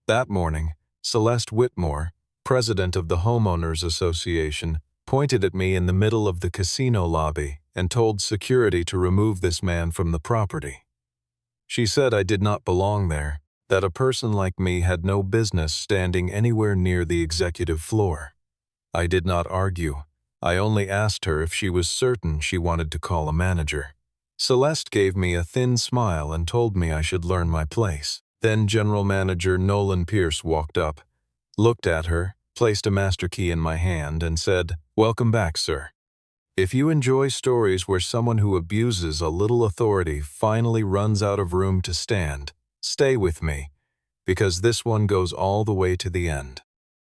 That morning, Celeste Whitmore, president of the Homeowners Association, pointed at me in the middle of the casino lobby and told security to remove this man from the property. She said I did not belong there, that a person like me had no business standing anywhere near the executive floor. I did not argue. I only asked her if she was certain she wanted to call a manager. Celeste gave me a thin smile and told me I should learn my place. Then General Manager Nolan Pierce walked up, looked at her, placed a master key in my hand, and said, "Welcome back, sir. If you enjoy stories where someone who abuses a little authority finally runs out of room to stand, stay with me, because this one goes all the way to the end."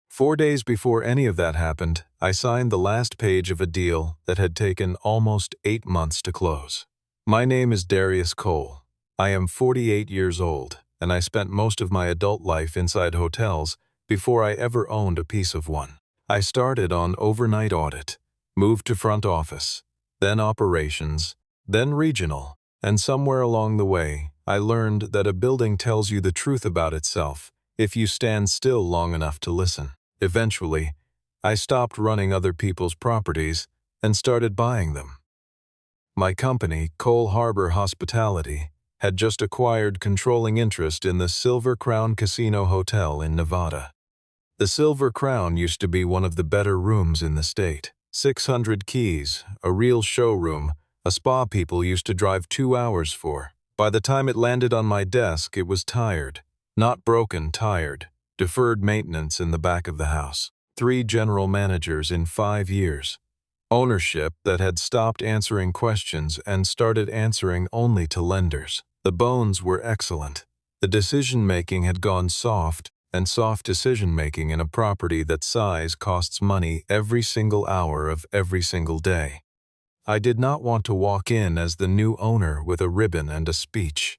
4 days before any of that happened, I signed the last page of a deal that had taken almost 8 months to close. My name is Darius Cole. I am 48 years old, and I spent most of my adult life inside hotels before I ever owned a piece of one. I started on overnight audit, moved to front office, then operations, then regional, and somewhere along the way, I learned that a building tells you the truth about itself if you stand still long enough to listen. Eventually, I stopped running other people's properties and started buying them. My company, Cole Harbor Hospitality, had just acquired controlling interest in the Silver Crown Casino Hotel in Nevada. The Silver Crown used to be one of the better rooms in the state. 600 keys, a real showroom, a spa people used to drive 2 hours for. By the time it landed on my desk, it was tired. Not broken, tired. Deferred maintenance in the back of the house. 3 general managers in 5 years. Ownership that had stopped answering questions and started answering only to lenders. The bones were excellent. The decision-making had gone soft, and soft decision-making in a property that size costs money every single hour of every single day. I did not want to walk in as the new owner with a ribbon and a speech.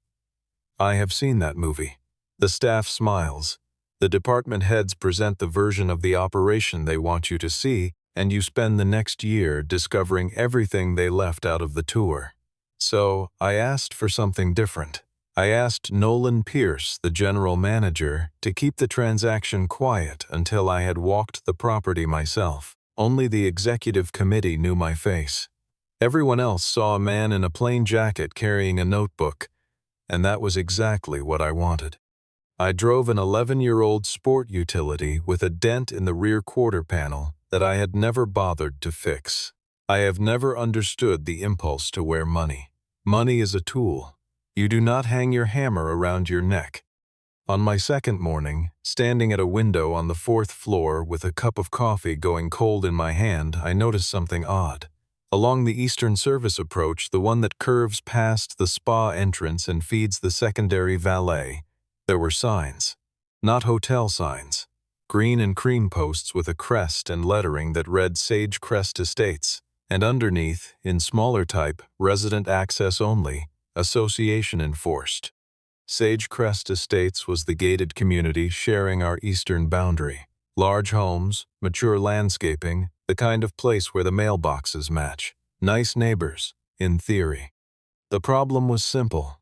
I have seen that movie. The staff smiles. The department heads present the version of the operation they want you to see, and you spend the next year discovering everything they left out of the tour. So, I asked for something different. I asked Nolan Pierce, the general manager, to keep the transaction quiet until I had walked the property myself. Only the executive committee knew my face. Everyone else saw a man in a plain jacket carrying a notebook, and that was exactly what I wanted. I drove an 11-year-old sport utility with a dent in the rear quarter panel that I had never bothered to fix. I have never understood the impulse to wear money. Money is a tool. You do not hang your hammer around your neck. On my second morning, standing at a window on the 4th floor with a cup of coffee going cold in my hand, I noticed something odd. Along the Eastern Service approach, the one that curves past the spa entrance and feeds the secondary valet, there were signs. Not hotel signs. Green and cream posts with a crest and lettering that read Sage Crest Estates, and underneath, in smaller type, Resident Access Only, Association Enforced. Sage Crest Estates was the gated community sharing our eastern boundary. Large homes, mature landscaping, the kind of place where the mailboxes match. Nice neighbors, in theory. The problem was simple.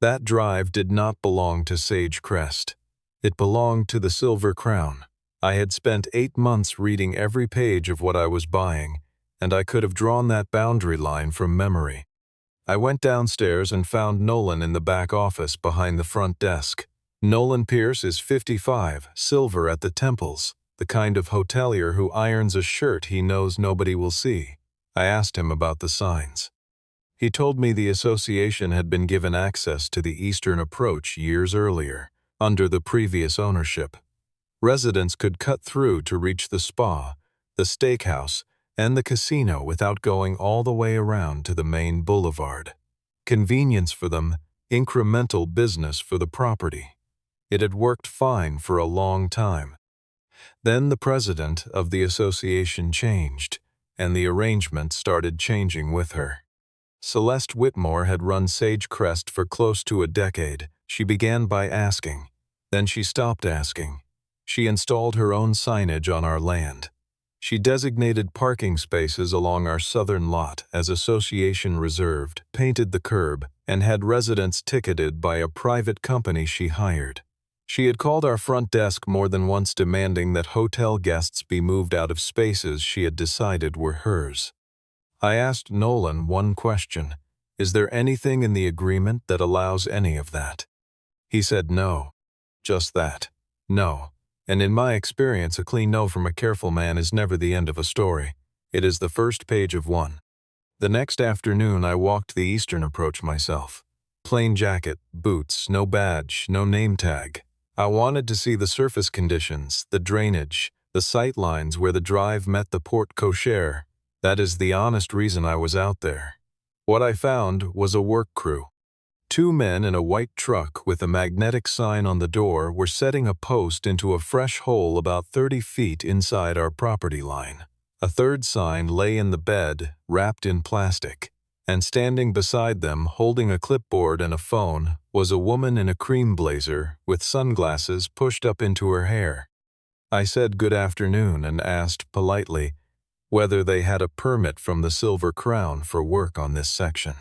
That drive did not belong to Sage Crest. It belonged to the Silver Crown. I had spent 8 months reading every page of what I was buying, and I could have drawn that boundary line from memory. I went downstairs and found Nolan in the back office behind the front desk. Nolan Pierce is 55, silver at the temples, the kind of hotelier who irons a shirt he knows nobody will see. I asked him about the signs. He told me the association had been given access to the eastern approach years earlier, under the previous ownership. Residents could cut through to reach the spa, the steakhouse, and the casino without going all the way around to the main boulevard. Convenience for them, incremental business for the property. It had worked fine for a long time. Then the president of the association changed, and the arrangement started changing with her. Celeste Whitmore had run Sage Crest for close to a decade. She began by asking. Then she stopped asking. She installed her own signage on our land. She designated parking spaces along our southern lot as association reserved, painted the curb, and had residents ticketed by a private company she hired. She had called our front desk more than once demanding that hotel guests be moved out of spaces she had decided were hers. I asked Nolan one question: is there anything in the agreement that allows any of that? He said no. Just that. No. And in my experience, a clean no from a careful man is never the end of a story. It is the first page of one. The next afternoon, I walked the eastern approach myself. Plain jacket, boots, no badge, no name tag. I wanted to see the surface conditions, the drainage, the sight lines where the drive met the porte cochere. That is the honest reason I was out there. What I found was a work crew. 2 men in a white truck with a magnetic sign on the door were setting a post into a fresh hole about 30 feet inside our property line. A third sign lay in the bed, wrapped in plastic, and standing beside them, holding a clipboard and a phone, was a woman in a cream blazer with sunglasses pushed up into her hair. I said good afternoon and asked politely whether they had a permit from the Silver Crown for work on this section.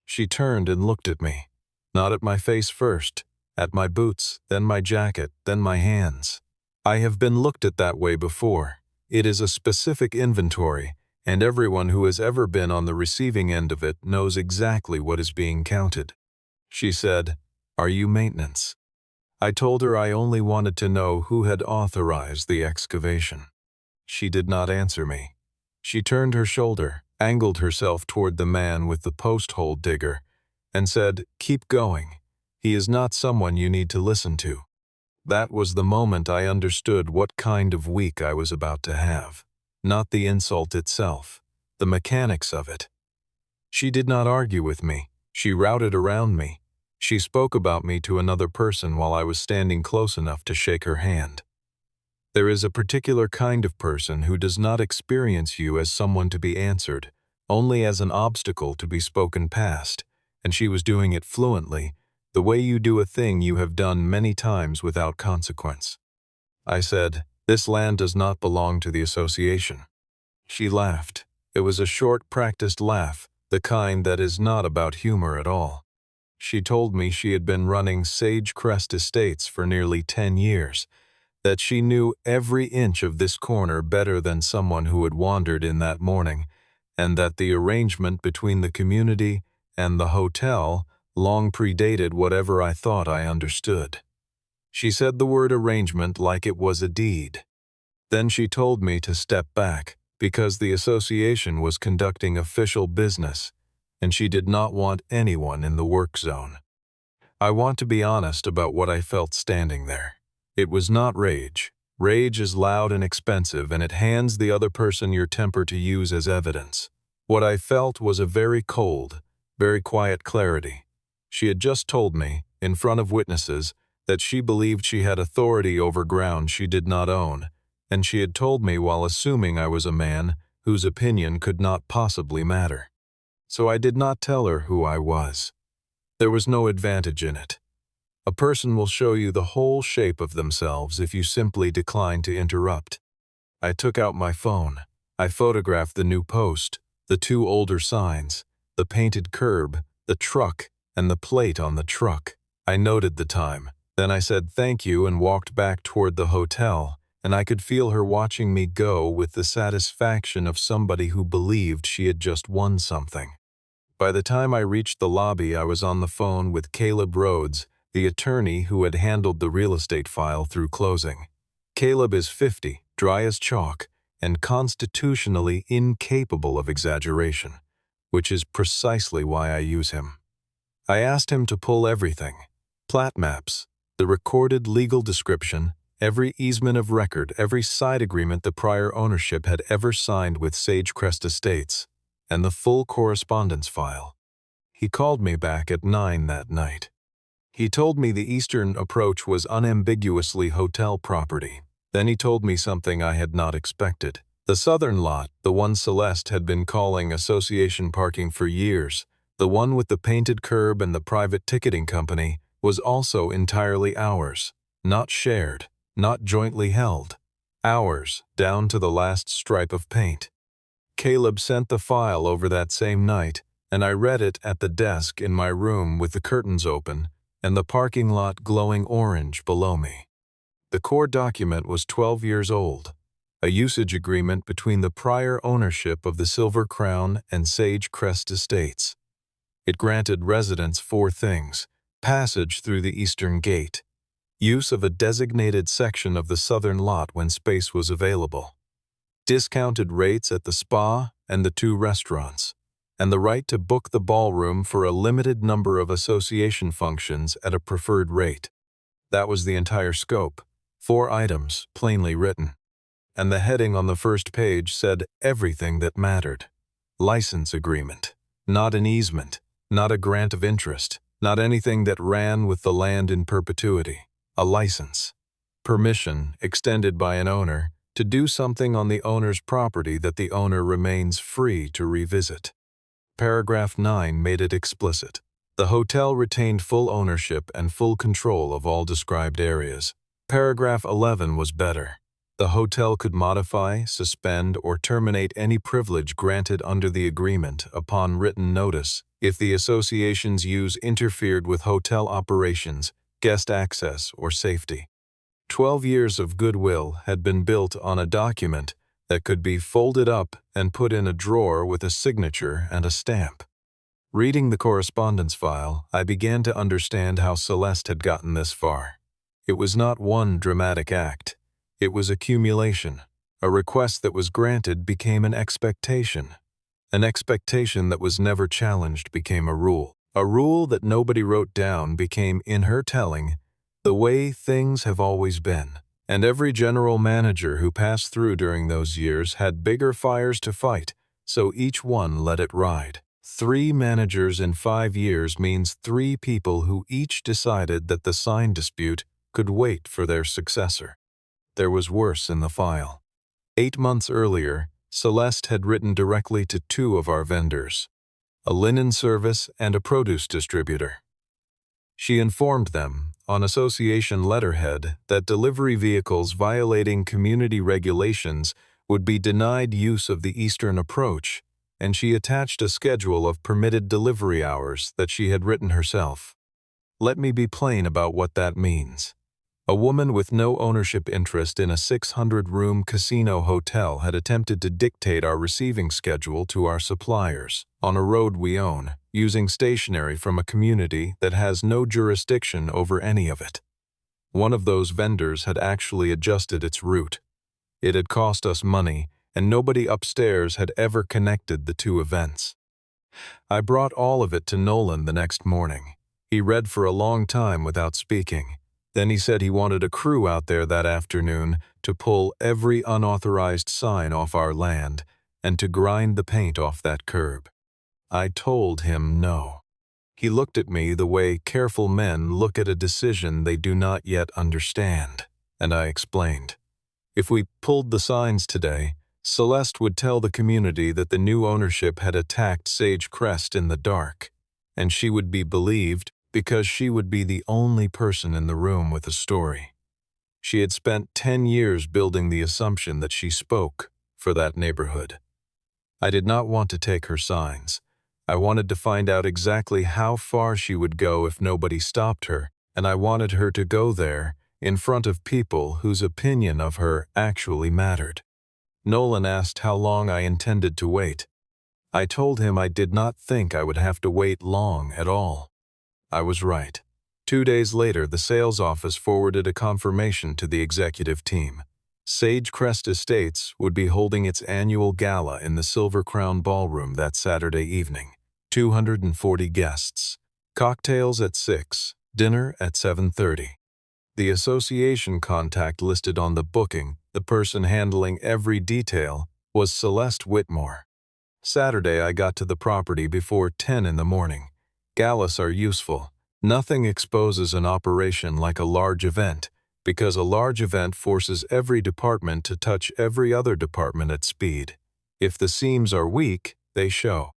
She turned and looked at me, not at my face first, at my boots, then my jacket, then my hands. I have been looked at that way before. It is a specific inventory, and everyone who has ever been on the receiving end of it knows exactly what is being counted. She said, "Are you maintenance?" I told her I only wanted to know who had authorized the excavation. She did not answer me. She turned her shoulder, angled herself toward the man with the post hole digger, and said, "Keep going. He is not someone you need to listen to." That was the moment I understood what kind of week I was about to have. Not the insult itself, the mechanics of it. She did not argue with me. She routed around me. She spoke about me to another person while I was standing close enough to shake her hand. There is a particular kind of person who does not experience you as someone to be answered, only as an obstacle to be spoken past, and she was doing it fluently, the way you do a thing you have done many times without consequence. I said, "This land does not belong to the association." She laughed. It was a short, practiced laugh, the kind that is not about humor at all. She told me she had been running Sage Crest Estates for nearly 10 years, that she knew every inch of this corner better than someone who had wandered in that morning, and that the arrangement between the community and the hotel long predated whatever I thought I understood. She said the word arrangement like it was a deed. Then she told me to step back because the association was conducting official business, and she did not want anyone in the work zone. I want to be honest about what I felt standing there. It was not rage. Rage is loud and expensive, and it hands the other person your temper to use as evidence. What I felt was a very cold, very quiet clarity. She had just told me, in front of witnesses, that she believed she had authority over ground she did not own, and she had told me while assuming I was a man whose opinion could not possibly matter. So I did not tell her who I was. There was no advantage in it. A person will show you the whole shape of themselves if you simply decline to interrupt. I took out my phone. I photographed the new post, the 2 older signs, the painted curb, the truck, and the plate on the truck. I noted the time. Then I said thank you and walked back toward the hotel, and I could feel her watching me go with the satisfaction of somebody who believed she had just won something. By the time I reached the lobby, I was on the phone with Caleb Rhodes, the attorney who had handled the real estate file through closing. Caleb is 50, dry as chalk, and constitutionally incapable of exaggeration, which is precisely why I use him. I asked him to pull everything: plat maps, the recorded legal description, every easement of record, every side agreement the prior ownership had ever signed with Sage Crest Estates, and the full correspondence file. He called me back at 9 that night. He told me the eastern approach was unambiguously hotel property. Then he told me something I had not expected. The southern lot, the one Celeste had been calling association parking for years, the one with the painted curb and the private ticketing company, was also entirely ours, not shared, not jointly held. Ours, down to the last stripe of paint. Caleb sent the file over that same night, and I read it at the desk in my room with the curtains open, and the parking lot glowing orange below me. The core document was 12 years old, a usage agreement between the prior ownership of the Silver Crown and Sage Crest Estates. It granted residents 4 things: passage through the eastern gate, use of a designated section of the southern lot when space was available, discounted rates at the spa and the 2 restaurants, and the right to book the ballroom for a limited number of association functions at a preferred rate. That was the entire scope, 4 items, plainly written. And the heading on the first page said everything that mattered. License agreement. Not an easement, not a grant of interest, not anything that ran with the land in perpetuity. A license. Permission extended by an owner to do something on the owner's property that the owner remains free to revisit. Paragraph 9 made it explicit. The hotel retained full ownership and full control of all described areas. Paragraph 11 was better. The hotel could modify, suspend, or terminate any privilege granted under the agreement upon written notice if the association's use interfered with hotel operations, guest access, or safety. 12 years of goodwill had been built on a document that could be folded up and put in a drawer with a signature and a stamp. Reading the correspondence file, I began to understand how Celeste had gotten this far. It was not one dramatic act. It was accumulation. A request that was granted became an expectation. An expectation that was never challenged became a rule. A rule that nobody wrote down became, in her telling, the way things have always been. And every general manager who passed through during those years had bigger fires to fight, so each one let it ride. 3 managers in 5 years means 3 people who each decided that the sign dispute could wait for their successor. There was worse in the file. 8 months earlier, Celeste had written directly to 2 of our vendors, a linen service and a produce distributor. She informed them, on association letterhead, that delivery vehicles violating community regulations would be denied use of the eastern approach, and she attached a schedule of permitted delivery hours that she had written herself. Let me be plain about what that means. A woman with no ownership interest in a 600-room casino hotel had attempted to dictate our receiving schedule to our suppliers on a road we own, using stationery from a community that has no jurisdiction over any of it. One of those vendors had actually adjusted its route. It had cost us money, and nobody upstairs had ever connected the 2 events. I brought all of it to Nolan the next morning. He read for a long time without speaking. Then he said he wanted a crew out there that afternoon to pull every unauthorized sign off our land and to grind the paint off that curb. I told him no. He looked at me the way careful men look at a decision they do not yet understand, and I explained. If we pulled the signs today, Celeste would tell the community that the new ownership had attacked Sage Crest in the dark, and she would be believed because she would be the only person in the room with a story. She had spent 10 years building the assumption that she spoke for that neighborhood. I did not want to take her signs. I wanted to find out exactly how far she would go if nobody stopped her, and I wanted her to go there in front of people whose opinion of her actually mattered. Nolan asked how long I intended to wait. I told him I did not think I would have to wait long at all. I was right. 2 days later, the sales office forwarded a confirmation to the executive team. Sage Crest Estates would be holding its annual gala in the Silver Crown Ballroom that Saturday evening. 240 guests. Cocktails at 6, dinner at 7:30. The association contact listed on the booking, the person handling every detail, was Celeste Whitmore. Saturday, I got to the property before 10 in the morning. Galas are useful. Nothing exposes an operation like a large event, because a large event forces every department to touch every other department at speed. If the seams are weak, they show.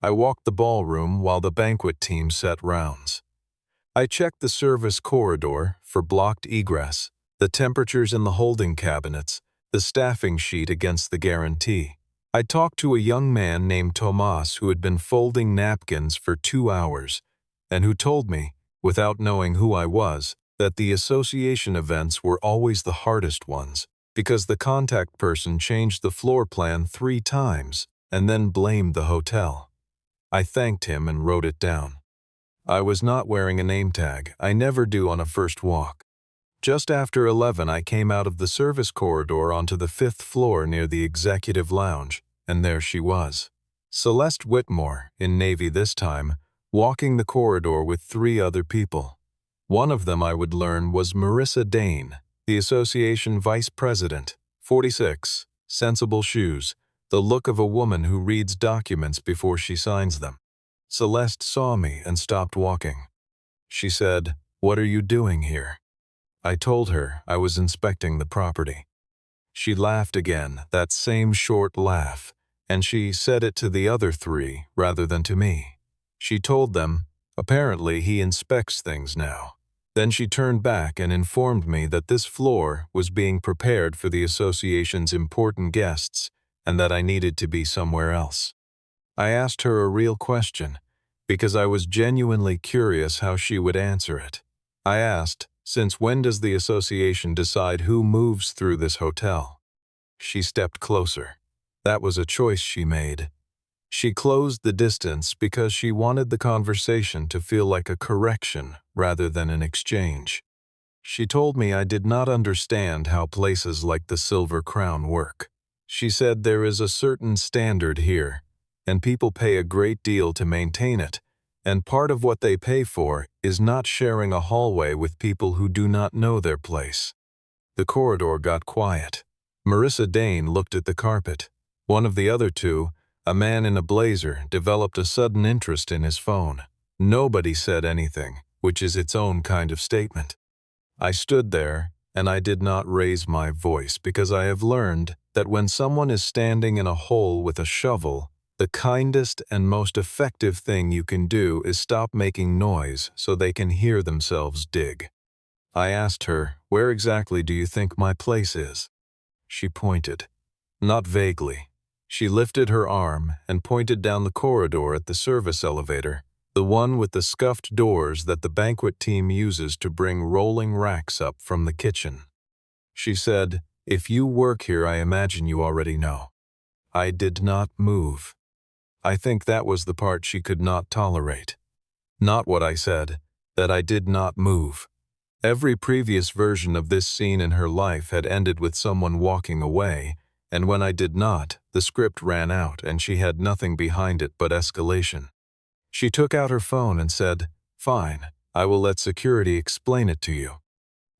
I walked the ballroom while the banquet team set rounds. I checked the service corridor for blocked egress, the temperatures in the holding cabinets, the staffing sheet against the guarantee. I talked to a young man named Tomas who had been folding napkins for 2 hours, and who told me, without knowing who I was, that the association events were always the hardest ones, because the contact person changed the floor plan 3 times and then blamed the hotel. I thanked him and wrote it down. I was not wearing a name tag. I never do on a first walk. Just after 11, I came out of the service corridor onto the 5th floor near the executive lounge, and there she was. Celeste Whitmore, in navy this time, walking the corridor with 3 other people. One of them, I would learn, was Marissa Dane, the association vice president, 46, sensible shoes, the look of a woman who reads documents before she signs them. Celeste saw me and stopped walking. She said, "What are you doing here?" I told her I was inspecting the property. She laughed again, that same short laugh, and she said it to the other 3 rather than to me. She told them, apparently he inspects things now. Then she turned back and informed me that this floor was being prepared for the association's important guests and that I needed to be somewhere else. I asked her a real question, because I was genuinely curious how she would answer it. I asked, "Since when does the association decide who moves through this hotel?" She stepped closer. That was a choice she made. She closed the distance because she wanted the conversation to feel like a correction rather than an exchange. She told me I did not understand how places like the Silver Crown work. She said there is a certain standard here, and people pay a great deal to maintain it, and part of what they pay for is not sharing a hallway with people who do not know their place. The corridor got quiet. Marissa Dane looked at the carpet. One of the other 2, a man in a blazer, developed a sudden interest in his phone. Nobody said anything, which is its own kind of statement. I stood there, and I did not raise my voice because I have learned that when someone is standing in a hole with a shovel, the kindest and most effective thing you can do is stop making noise so they can hear themselves dig. I asked her, "Where exactly do you think my place is?" She pointed. Not vaguely. She lifted her arm and pointed down the corridor at the service elevator, the one with the scuffed doors that the banquet team uses to bring rolling racks up from the kitchen. She said, "If you work here, I imagine you already know." I did not move. I think that was the part she could not tolerate. Not what I said, that I did not move. Every previous version of this scene in her life had ended with someone walking away, and when I did not, the script ran out and she had nothing behind it but escalation. She took out her phone and said, "Fine, I will let security explain it to you."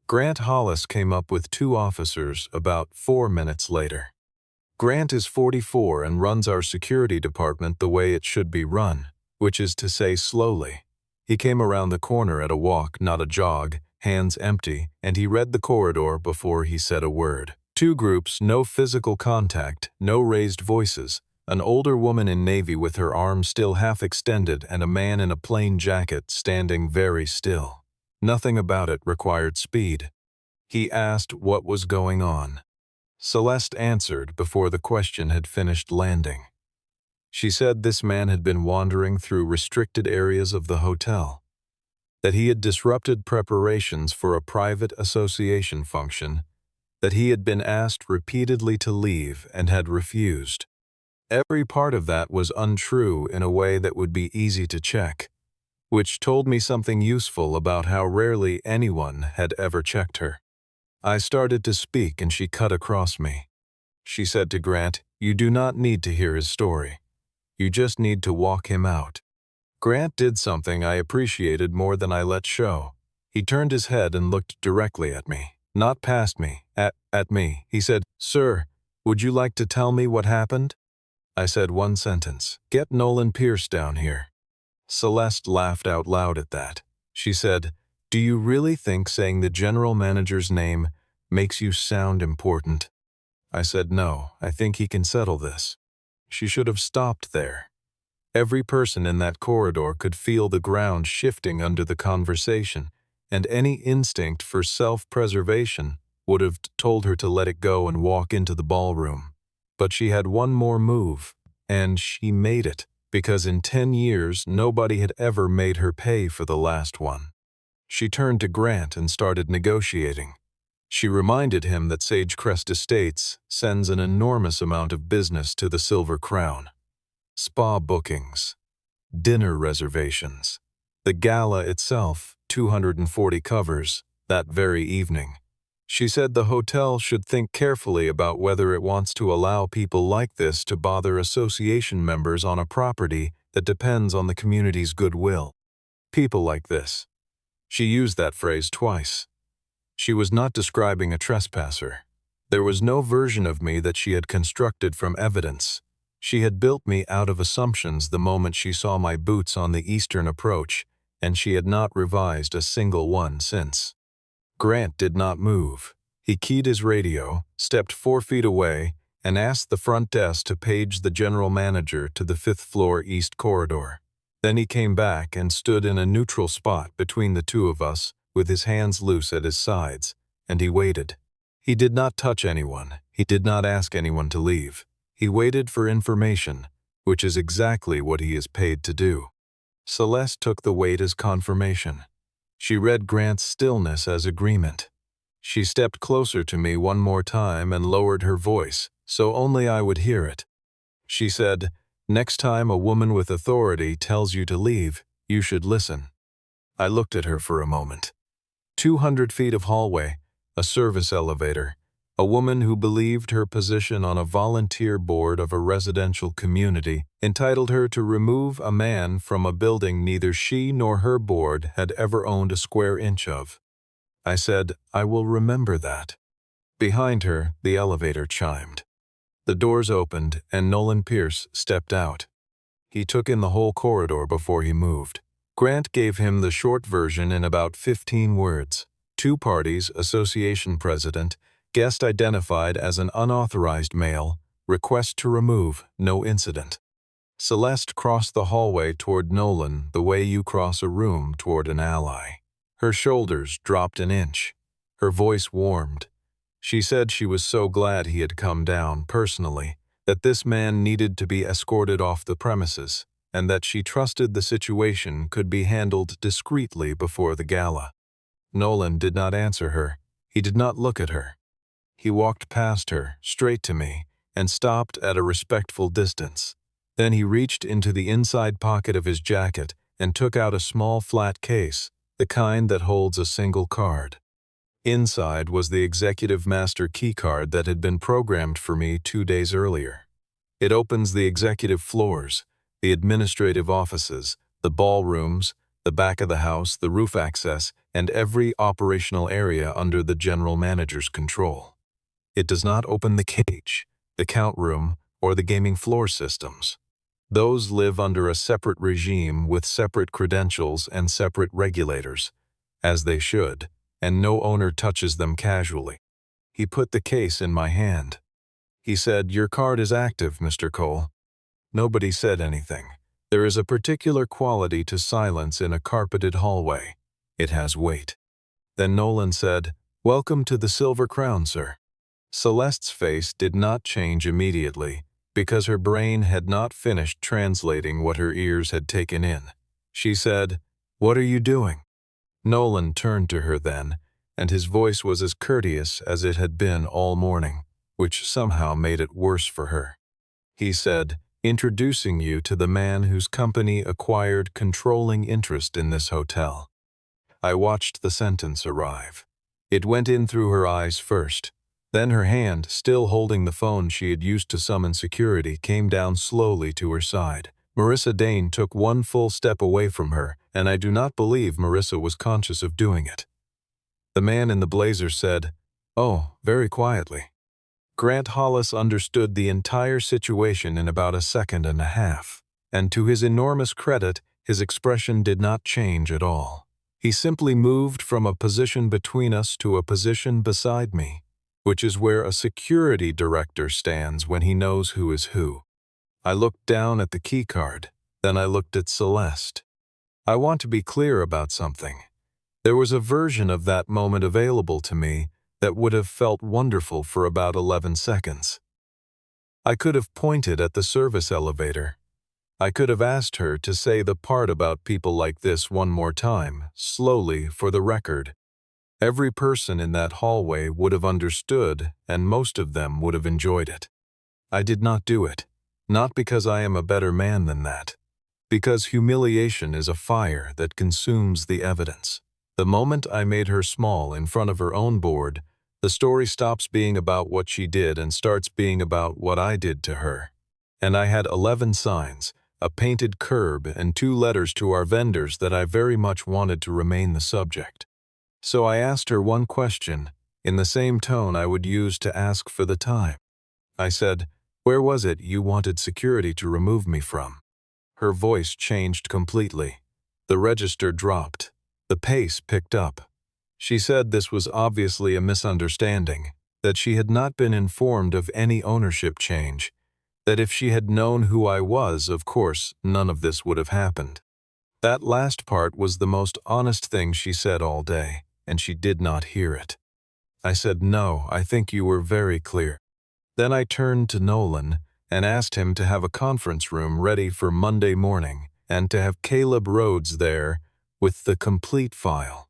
Grant Hollis came up with 2 officers about 4 minutes later. Grant is 44 and runs our security department the way it should be run, which is to say slowly. He came around the corner at a walk, not a jog, hands empty, and he read the corridor before he said a word. 2 groups, no physical contact, no raised voices, an older woman in navy with her arms still half extended and a man in a plain jacket standing very still. Nothing about it required speed. He asked what was going on. Celeste answered before the question had finished landing. She said this man had been wandering through restricted areas of the hotel, that he had disrupted preparations for a private association function, that he had been asked repeatedly to leave and had refused. Every part of that was untrue in a way that would be easy to check, which told me something useful about how rarely anyone had ever checked her. I started to speak and she cut across me. She said to Grant, "You do not need to hear his story. You just need to walk him out." Grant did something I appreciated more than I let show. He turned his head and looked directly at me, not past me, at me. He said, "Sir, would you like to tell me what happened?" I said 1 sentence, "Get Nolan Pierce down here." Celeste laughed out loud at that. She said, "Do you really think saying the general manager's name makes you sound important?" I said, "No, I think he can settle this." She should have stopped there. Every person in that corridor could feel the ground shifting under the conversation, and any instinct for self-preservation would have told her to let it go and walk into the ballroom. But she had one more move, and she made it, because in 10 years nobody had ever made her pay for the last one. she turned to Grant and started negotiating. She reminded him that Sagecrest Estates sends an enormous amount of business to the Silver Crown. Spa bookings, dinner reservations, the gala itself, 240 covers, that very evening. She said the hotel should think carefully about whether it wants to allow people like this to bother association members on a property that depends on the community's goodwill. People like this. She used that phrase twice. She was not describing a trespasser. There was no version of me that she had constructed from evidence. She had built me out of assumptions the moment she saw my boots on the eastern approach, and she had not revised a single one since. Grant did not move. He keyed his radio, stepped 4 feet away, and asked the front desk to page the general manager to the 5th floor east corridor. Then he came back and stood in a neutral spot between the two of us, with his hands loose at his sides, and he waited. He did not touch anyone. He did not ask anyone to leave. He waited for information, which is exactly what he is paid to do. Celeste took the wait as confirmation. She read Grant's stillness as agreement. She stepped closer to me one more time and lowered her voice, so only I would hear it. She said, "Next time a woman with authority tells you to leave, you should listen." I looked at her for a moment. 200 feet of hallway, a service elevator, a woman who believed her position on a volunteer board of a residential community entitled her to remove a man from a building neither she nor her board had ever owned a square inch of. I said, "I will remember that." Behind her, the elevator chimed. The doors opened and Nolan Pierce stepped out. He took in the whole corridor before he moved. Grant gave him the short version in about 15 words. 2 parties, association president, guest identified as an unauthorized male, request to remove, no incident. Celeste crossed the hallway toward Nolan the way you cross a room toward an ally. Her shoulders dropped an inch. Her voice warmed. She said she was so glad he had come down personally, that this man needed to be escorted off the premises, and that she trusted the situation could be handled discreetly before the gala. Nolan did not answer her. He did not look at her. He walked past her, straight to me, and stopped at a respectful distance. Then he reached into the inside pocket of his jacket and took out a small flat case, the kind that holds a single card. Inside was the executive master keycard that had been programmed for me 2 days earlier. It opens the executive floors, the administrative offices, the ballrooms, the back of the house, the roof access, and every operational area under the general manager's control. It does not open the cage, the count room, or the gaming floor systems. Those live under a separate regime with separate credentials and separate regulators, as they should, and no owner touches them casually. He put the case in my hand. He said, "Your card is active, Mr. Cole." Nobody said anything. There is a particular quality to silence in a carpeted hallway. It has weight. Then Nolan said, "Welcome to the Silver Crown, sir." Celeste's face did not change immediately, because her brain had not finished translating what her ears had taken in. She said, "What are you doing?" Nolan turned to her then, and his voice was as courteous as it had been all morning, which somehow made it worse for her. He said, "Introducing you to the man whose company acquired controlling interest in this hotel." I watched the sentence arrive. It went in through her eyes first. Then her hand, still holding the phone she had used to summon security, came down slowly to her side. Marissa Dane took one full step away from her, and I do not believe Marissa was conscious of doing it. The man in the blazer said, "Oh," very quietly. Grant Hollis understood the entire situation in about a second and a half, and to his enormous credit, his expression did not change at all. He simply moved from a position between us to a position beside me, which is where a security director stands when he knows who is who. I looked down at the keycard, then I looked at Celeste. I want to be clear about something. There was a version of that moment available to me that would have felt wonderful for about 11 seconds. I could have pointed at the service elevator. I could have asked her to say the part about people like this one more time, slowly, for the record. Every person in that hallway would have understood, and most of them would have enjoyed it. I did not do it, not because I am a better man than that, because humiliation is a fire that consumes the evidence. The moment I made her small in front of her own board, the story stops being about what she did and starts being about what I did to her. And I had 11 signs, a painted curb, and 2 letters to our vendors that I very much wanted to remain the subject. So I asked her one question, in the same tone I would use to ask for the time. I said, "Where was it you wanted security to remove me from?" Her voice changed completely. The register dropped. The pace picked up. She said this was obviously a misunderstanding, that she had not been informed of any ownership change, that if she had known who I was, of course, none of this would have happened. That last part was the most honest thing she said all day, and she did not hear it. I said, "No, I think you were very clear." Then I turned to Nolan and asked him to have a conference room ready for Monday morning and to have Caleb Rhodes there with the complete file.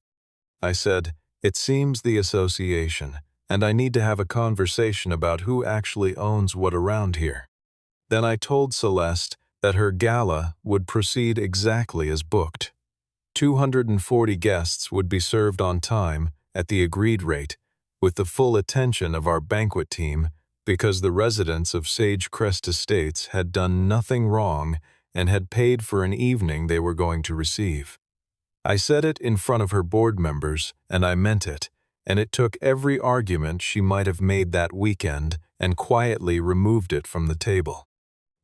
I said, "It seems the association, and I need to have a conversation about who actually owns what around here." Then I told Celeste that her gala would proceed exactly as booked. 240 guests would be served on time at the agreed rate, with the full attention of our banquet team, because the residents of Sage Crest Estates had done nothing wrong and had paid for an evening they were going to receive. I said it in front of her board members, and I meant it, and it took every argument she might have made that weekend and quietly removed it from the table.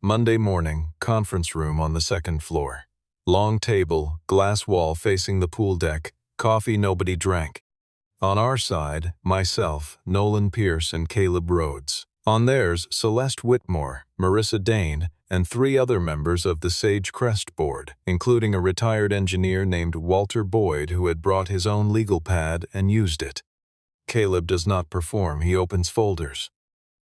Monday morning, conference room on the 2nd floor. Long table, glass wall facing the pool deck, coffee nobody drank. On our side, myself, Nolan Pierce, and Caleb Rhodes. On theirs, Celeste Whitmore, Marissa Dane, and 3 other members of the Sage Crest board, including a retired engineer named Walter Boyd who had brought his own legal pad and used it. Caleb does not perform, he opens folders.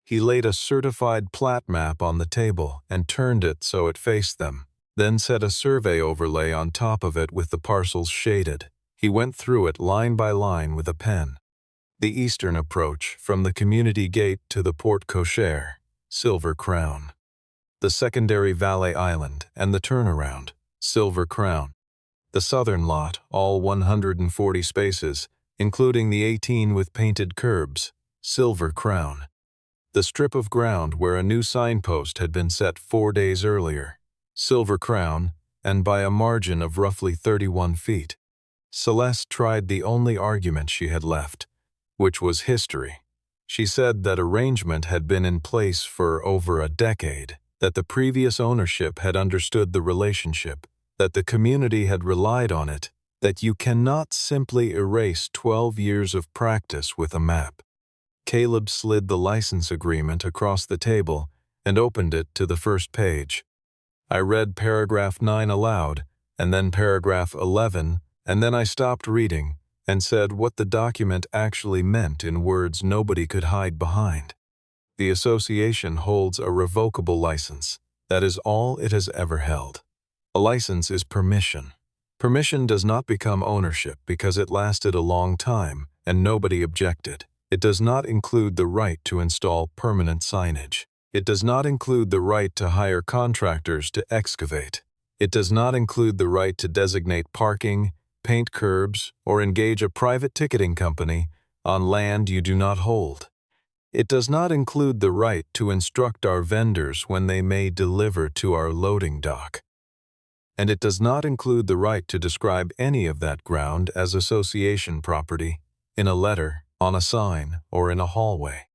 He laid a certified plat map on the table and turned it so it faced them, then set a survey overlay on top of it with the parcels shaded. He went through it line by line with a pen. The eastern approach, from the community gate to the porte cochere, Silver Crown. The secondary valet island and the turnaround, Silver Crown. The southern lot, all 140 spaces, including the 18 with painted curbs, Silver Crown. The strip of ground where a new signpost had been set 4 days earlier, Silver Crown, and by a margin of roughly 31 feet. Celeste tried the only argument she had left, which was history. She said that arrangement had been in place for over a decade, that the previous ownership had understood the relationship, that the community had relied on it, that you cannot simply erase 12 years of practice with a map. Caleb slid the license agreement across the table and opened it to the first page. I read paragraph 9 aloud, and then paragraph 11, and then I stopped reading and said what the document actually meant in words nobody could hide behind. The association holds a revocable license. That is all it has ever held. A license is permission. Permission does not become ownership because it lasted a long time and nobody objected. It does not include the right to install permanent signage. It does not include the right to hire contractors to excavate. It does not include the right to designate parking, paint curbs, or engage a private ticketing company on land you do not hold. It does not include the right to instruct our vendors when they may deliver to our loading dock. And it does not include the right to describe any of that ground as association property, in a letter, on a sign, or in a hallway.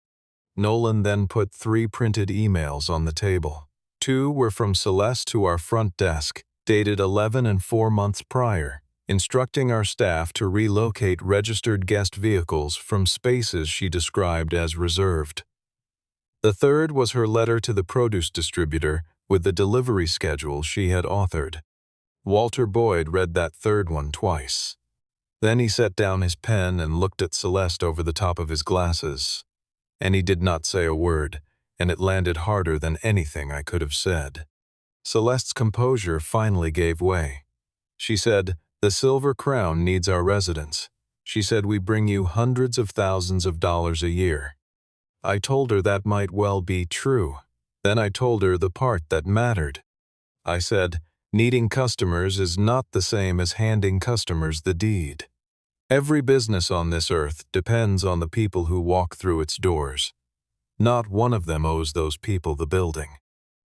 Nolan then put 3 printed emails on the table. 2 were from Celeste to our front desk, dated 11 and 4 months prior, instructing our staff to relocate registered guest vehicles from spaces she described as reserved. The 3rd was her letter to the produce distributor with the delivery schedule she had authored. Walter Boyd read that 3rd one twice. Then he set down his pen and looked at Celeste over the top of his glasses. And he did not say a word, and it landed harder than anything I could have said. Celeste's composure finally gave way. She said, "The Silver Crown needs our residents." She said, "We bring you hundreds of thousands of dollars a year." I told her that might well be true. Then I told her the part that mattered. I said, "Needing customers is not the same as handing customers the deed. Every business on this earth depends on the people who walk through its doors. Not one of them owes those people the building."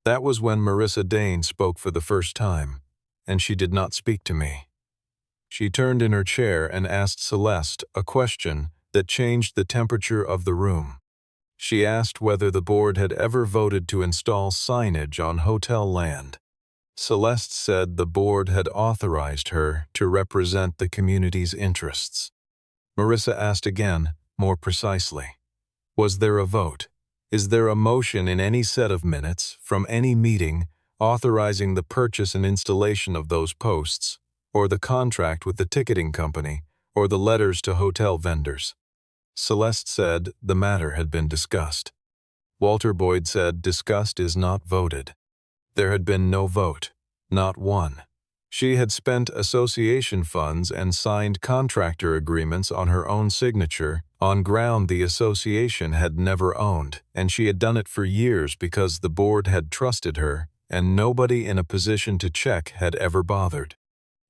That was when Marissa Dane spoke for the first time, and she did not speak to me. She turned in her chair and asked Celeste a question that changed the temperature of the room. She asked whether the board had ever voted to install signage on hotel land. Celeste said the board had authorized her to represent the community's interests. Marissa asked again, more precisely, "Was there a vote? Is there a motion in any set of minutes from any meeting authorizing the purchase and installation of those posts, or the contract with the ticketing company, or the letters to hotel vendors?" Celeste said the matter had been discussed. Walter Boyd said discussed is not voted. There had been no vote, not one. She had spent association funds and signed contractor agreements on her own signature on ground the association had never owned, and she had done it for years because the board had trusted her and nobody in a position to check had ever bothered.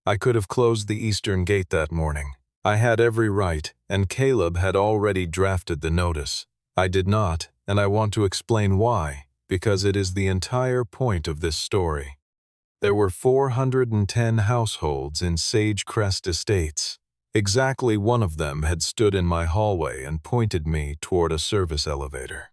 I could have closed the eastern gate that morning. I had every right, and Caleb had already drafted the notice. I did not, and I want to explain why, because it is the entire point of this story. There were 410 households in Sagecrest Estates. Exactly one of them had stood in my hallway and pointed me toward a service elevator.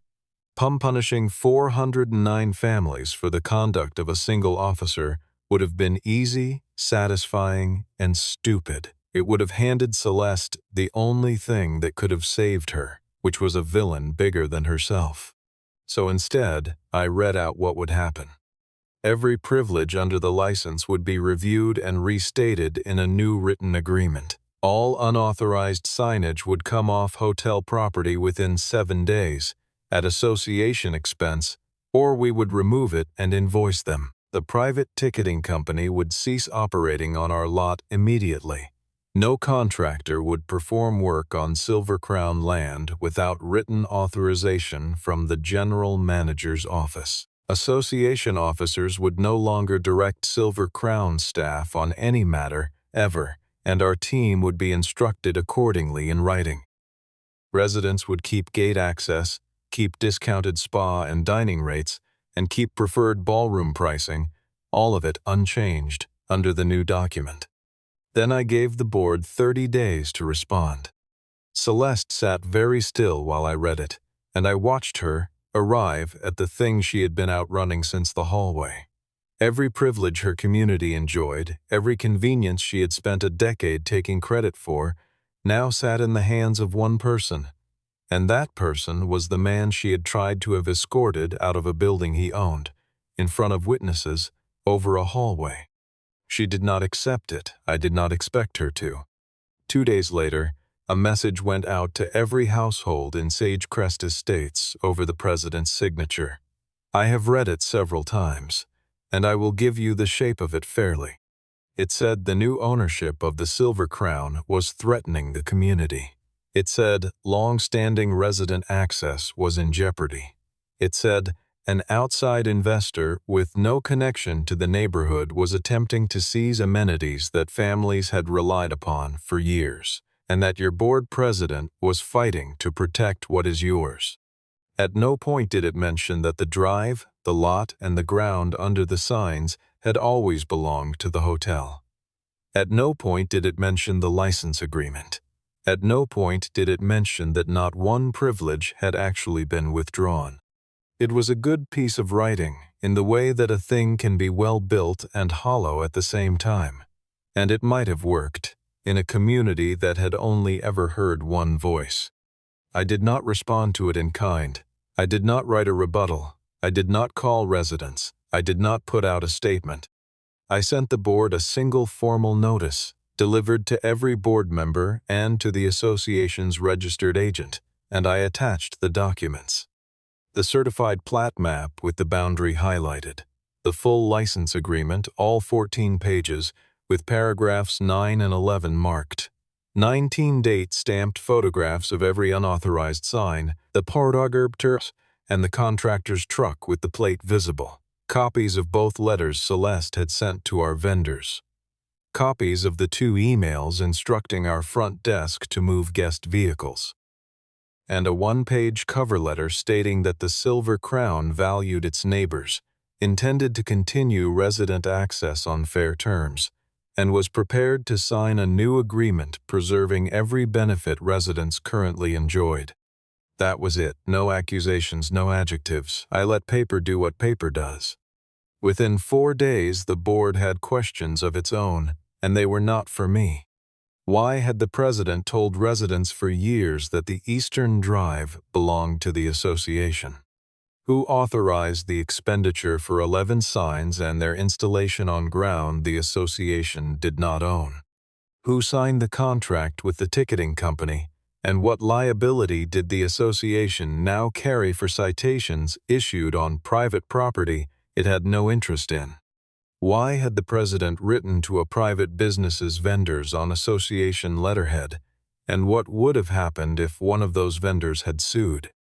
Punishing 409 families for the conduct of a single officer would have been easy, satisfying, and stupid. It would have handed Celeste the only thing that could have saved her, which was a villain bigger than herself. So instead, I read out what would happen. Every privilege under the license would be reviewed and restated in a new written agreement. All unauthorized signage would come off hotel property within 7 days, at association expense, or we would remove it and invoice them. The private ticketing company would cease operating on our lot immediately. No contractor would perform work on Silver Crown land without written authorization from the general manager's office. Association officers would no longer direct Silver Crown staff on any matter, ever, and our team would be instructed accordingly in writing. Residents would keep gate access, keep discounted spa and dining rates, and keep preferred ballroom pricing, all of it unchanged under the new document. Then I gave the board 30 days to respond. Celeste sat very still while I read it, and I watched her arrive at the thing she had been outrunning since the hallway. Every privilege her community enjoyed, every convenience she had spent a decade taking credit for, now sat in the hands of one person, and that person was the man she had tried to have escorted out of a building he owned, in front of witnesses, over a hallway. She did not accept it. I did not expect her to. 2 days later, a message went out to every household in Sagecrest Estates over the president's signature. I have read it several times, and I will give you the shape of it fairly. It said the new ownership of the Silver Crown was threatening the community. It said long-standing resident access was in jeopardy. It said an outside investor with no connection to the neighborhood was attempting to seize amenities that families had relied upon for years, and that your board president was fighting to protect what is yours. At no point did it mention that the drive, the lot, and the ground under the signs had always belonged to the hotel. At no point did it mention the license agreement. At no point did it mention that not one privilege had actually been withdrawn. It was a good piece of writing, in the way that a thing can be well built and hollow at the same time, and it might have worked in a community that had only ever heard one voice. I did not respond to it in kind. I did not write a rebuttal. I did not call residents. I did not put out a statement. I sent the board a single formal notice, delivered to every board member and to the association's registered agent, and I attached the documents. The certified plat map with the boundary highlighted, The full license agreement, all 14 pages, with paragraphs 9 and 11 marked. 19 date-stamped photographs of every unauthorized sign, the portagarbter, and the contractor's truck with the plate visible. Copies of both letters Celeste had sent to our vendors. Copies of the 2 emails instructing our front desk to move guest vehicles. And a 1-page cover letter stating that the Silver Crown valued its neighbors, intended to continue resident access on fair terms, and was prepared to sign a new agreement preserving every benefit residents currently enjoyed. That was it. No accusations, no adjectives. I let paper do what paper does. Within 4 days, the board had questions of its own, and they were not for me. Why had the president told residents for years that the Eastern Drive belonged to the association? Who authorized the expenditure for 11 signs and their installation on ground the association did not own? Who signed the contract with the ticketing company, and what liability did the association now carry for citations issued on private property it had no interest in? Why had the president written to a private business's vendors on association letterhead, and what would have happened if one of those vendors had sued?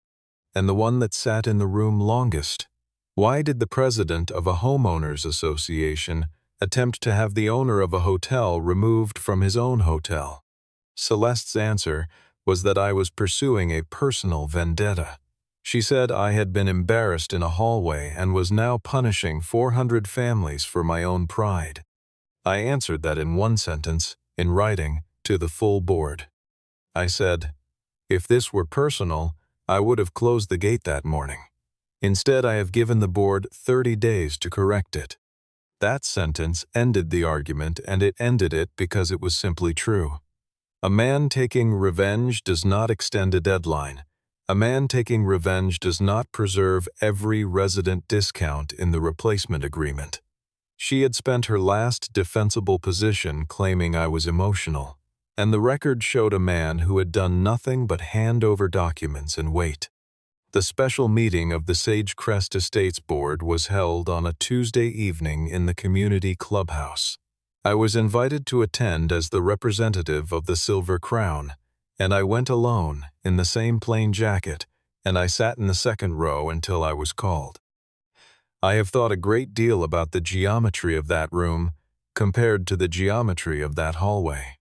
And the one that sat in the room longest? Why did the president of a homeowners association attempt to have the owner of a hotel removed from his own hotel? Celeste's answer was that I was pursuing a personal vendetta. She said I had been embarrassed in a hallway and was now punishing 400 families for my own pride. I answered that in one sentence, in writing, to the full board. I said, if this were personal, I would have closed the gate that morning. Instead, I have given the board 30 days to correct it. That sentence ended the argument, and it ended it because it was simply true. A man taking revenge does not extend a deadline. A man taking revenge does not preserve every resident discount in the replacement agreement. She had spent her last defensible position claiming I was emotional, and the record showed a man who had done nothing but hand over documents and wait. The special meeting of the Sagecrest Estates Board was held on a Tuesday evening in the community clubhouse. I was invited to attend as the representative of the Silver Crown, and I went alone in the same plain jacket, and I sat in the second row until I was called. I have thought a great deal about the geometry of that room compared to the geometry of that hallway.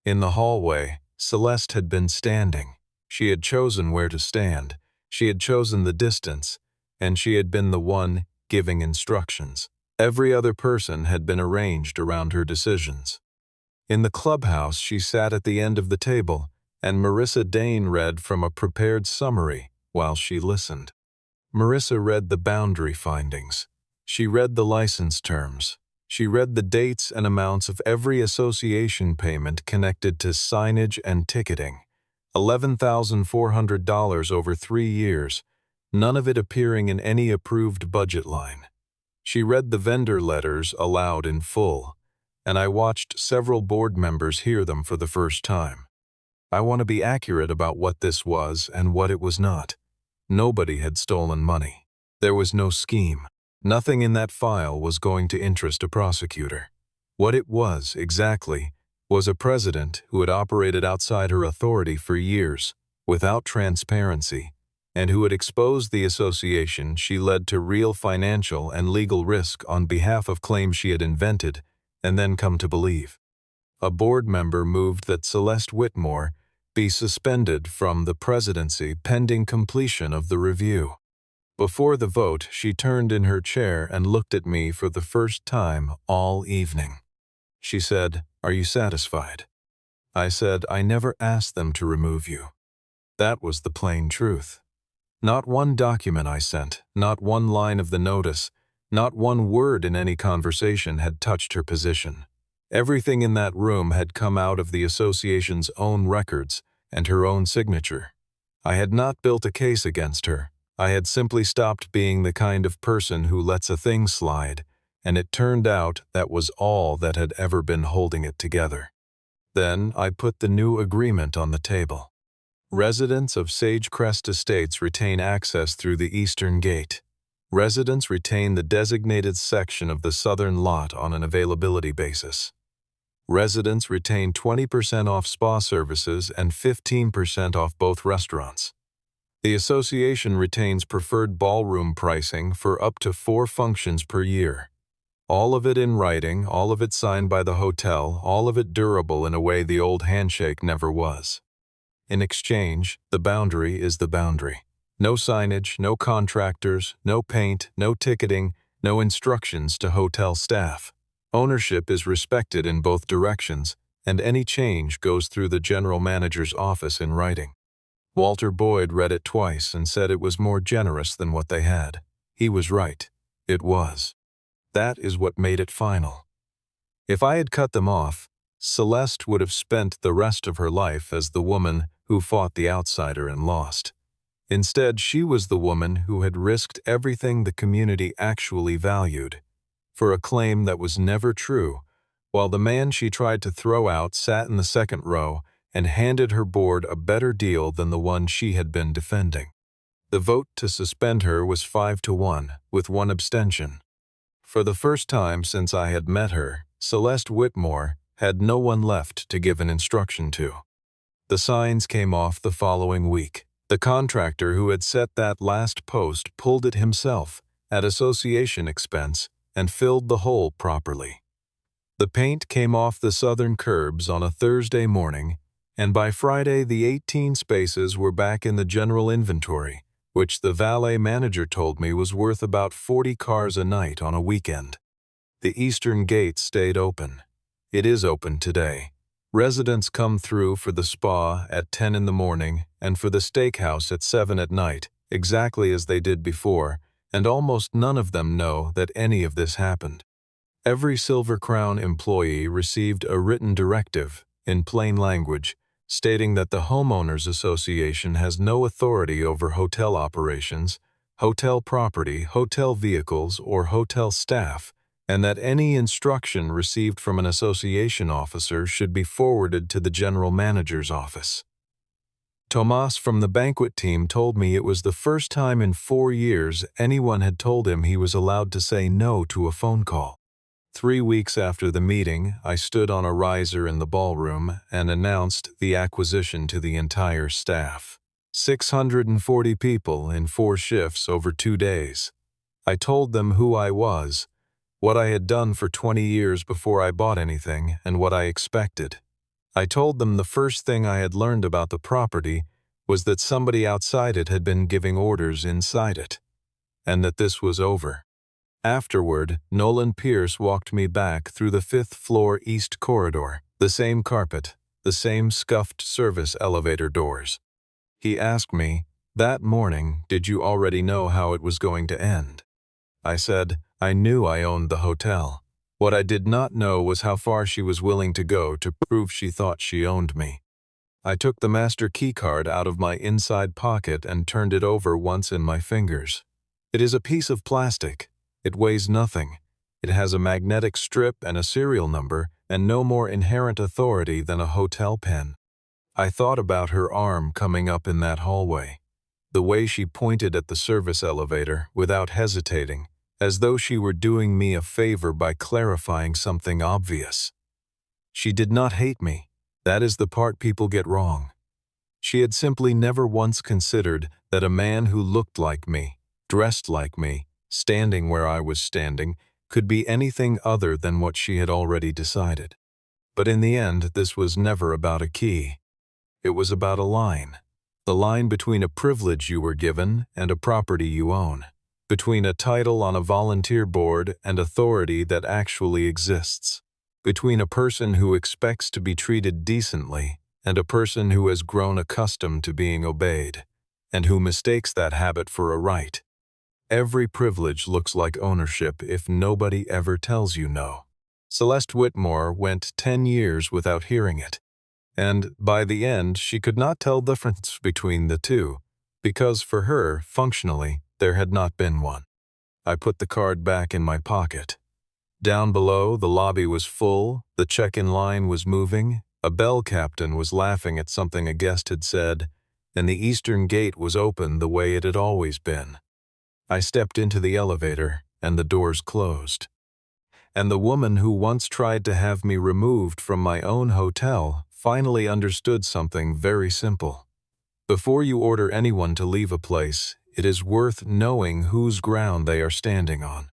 In the hallway, Celeste had been standing. She had chosen where to stand. She had chosen the distance, and she had been the one giving instructions. Every other person had been arranged around her decisions. In the clubhouse, she sat at the end of the table, and Marissa Dane read from a prepared summary while she listened. Marissa read the boundary findings. She read the license terms. She read the dates and amounts of every association payment connected to signage and ticketing. $11,400 over 3 years, none of it appearing in any approved budget line. She read the vendor letters aloud in full, and I watched several board members hear them for the first time. I want to be accurate about what this was and what it was not. Nobody had stolen money. There was no scheme. Nothing in that file was going to interest a prosecutor. What it was, exactly, was a president who had operated outside her authority for years, without transparency, and who had exposed the association she led to real financial and legal risk on behalf of claims she had invented and then come to believe. A board member moved that Celeste Whitmore be suspended from the presidency pending completion of the review. Before the vote, she turned in her chair and looked at me for the first time all evening. She said, "Are you satisfied?" I said, "I never asked them to remove you." That was the plain truth. Not one document I sent, not one line of the notice, not one word in any conversation had touched her position. Everything in that room had come out of the association's own records and her own signature. I had not built a case against her. I had simply stopped being the kind of person who lets a thing slide, and it turned out that was all that had ever been holding it together. Then I put the new agreement on the table. Residents of Sagecrest Estates retain access through the Eastern Gate. Residents retain the designated section of the southern lot on an availability basis. Residents retain 20% off spa services and 15% off both restaurants. The association retains preferred ballroom pricing for up to 4 functions per year. All of it in writing, all of it signed by the hotel, all of it durable in a way the old handshake never was. In exchange, the boundary is the boundary. No signage, no contractors, no paint, no ticketing, no instructions to hotel staff. Ownership is respected in both directions, and any change goes through the general manager's office in writing. Walter Boyd read it twice and said it was more generous than what they had. He was right. It was. That is what made it final. If I had cut them off, Celeste would have spent the rest of her life as the woman who fought the outsider and lost. Instead, she was the woman who had risked everything the community actually valued for a claim that was never true, while the man she tried to throw out sat in the second row and handed her board a better deal than the one she had been defending. The vote to suspend her was 5-1, with 1 abstention. For the first time since I had met her, Celeste Whitmore had no one left to give an instruction to. The signs came off the following week. The contractor who had set that last post pulled it himself, at association expense, and filled the hole properly. The paint came off the southern curbs on a Thursday morning, and by Friday the 18 spaces were back in the general inventory, which the valet manager told me was worth about 40 cars a night on a weekend. The eastern gate stayed open. It is open today. Residents come through for the spa at 10 in the morning and for the steakhouse at 7 at night, exactly as they did before, and almost none of them know that any of this happened. Every Silver Crown employee received a written directive, in plain language, stating that the Homeowners Association has no authority over hotel operations, hotel property, hotel vehicles, or hotel staff, and that any instruction received from an association officer should be forwarded to the general manager's office. Tomas from the banquet team told me it was the first time in 4 years anyone had told him he was allowed to say no to a phone call. 3 weeks after the meeting, I stood on a riser in the ballroom and announced the acquisition to the entire staff. 640 people in 4 shifts over 2 days. I told them who I was, what I had done for 20 years before I bought anything, and what I expected. I told them the first thing I had learned about the property was that somebody outside it had been giving orders inside it, and that this was over. Afterward, Nolan Pierce walked me back through the 5th floor east corridor, the same carpet, the same scuffed service elevator doors. He asked me, "That morning, did you already know how it was going to end?" I said, I knew I owned the hotel. What I did not know was how far she was willing to go to prove she thought she owned me. I took the master keycard out of my inside pocket and turned it over once in my fingers. It is a piece of plastic. It weighs nothing. It has a magnetic strip and a serial number, and no more inherent authority than a hotel pen. I thought about her arm coming up in that hallway, the way she pointed at the service elevator without hesitating, as though she were doing me a favor by clarifying something obvious. She did not hate me. That is the part people get wrong. She had simply never once considered that a man who looked like me, dressed like me, standing where I was standing, could be anything other than what she had already decided. But in the end, this was never about a key. It was about a line. The line between a privilege you were given and a property you own. Between a title on a volunteer board and authority that actually exists. Between a person who expects to be treated decently and a person who has grown accustomed to being obeyed, and who mistakes that habit for a right. Every privilege looks like ownership if nobody ever tells you no. Celeste Whitmore went 10 years without hearing it, and by the end she could not tell the difference between the two, because for her, functionally, there had not been one. I put the card back in my pocket. Down below, the lobby was full, the check-in line was moving, a bell captain was laughing at something a guest had said, and the eastern gate was open the way it had always been. I stepped into the elevator, and the doors closed. And the woman who once tried to have me removed from my own hotel finally understood something very simple. Before you order anyone to leave a place, it is worth knowing whose ground they are standing on.